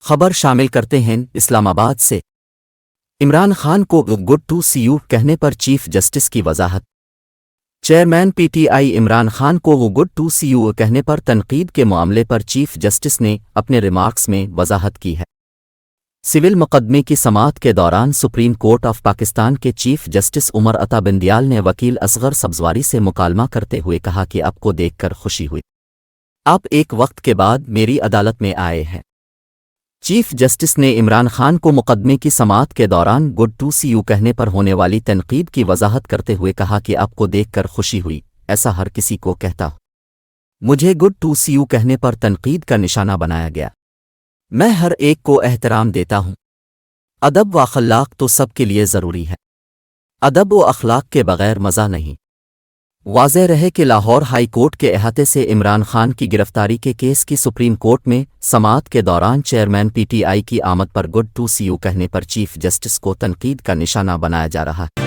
خبر شامل کرتے ہیں اسلام آباد سے۔ عمران خان کو گڈ ٹو سی یو کہنے پر چیف جسٹس کی وضاحت۔ Chairman P T I Imran Khan کو گڈ ٹو سی یو کہنے پر تنقید کے معاملے پر چیف جسٹس نے اپنے ریمارکس میں وضاحت کی ہے۔ سول مقدمے کی سماعت کے دوران سپریم کورٹ آف پاکستان کے چیف جسٹس عمر عطا بندیال نے وکیل اصغر سبزواری سے مکالمہ کرتے ہوئے کہا کہ آپ کو دیکھ کر خوشی ہوئی، آپ ایک وقت کے بعد میری عدالت میں آئے ہیں۔ چیف جسٹس نے عمران خان کو مقدمے کی سماعت کے دوران گڈ ٹو سی یو کہنے پر ہونے والی تنقید کی وضاحت کرتے ہوئے کہا کہ آپ کو دیکھ کر خوشی ہوئی، ایسا ہر کسی کو کہتا ہوں، مجھے گڈ ٹو سی یو کہنے پر تنقید کا نشانہ بنایا گیا۔ میں ہر ایک کو احترام دیتا ہوں۔ ادب و اخلاق تو سب کے لیے ضروری ہے، ادب و اخلاق کے بغیر مزہ نہیں۔ واضح رہے کہ لاہور ہائی کورٹ کے احاطے سے عمران خان کی گرفتاری کے کیس کی سپریم کورٹ میں سماعت کے دوران چیئرمین پی ٹی آئی کی آمد پر گڈ ٹو سی یو کہنے پر چیف جسٹس کو تنقید کا نشانہ بنایا جا رہا ہے۔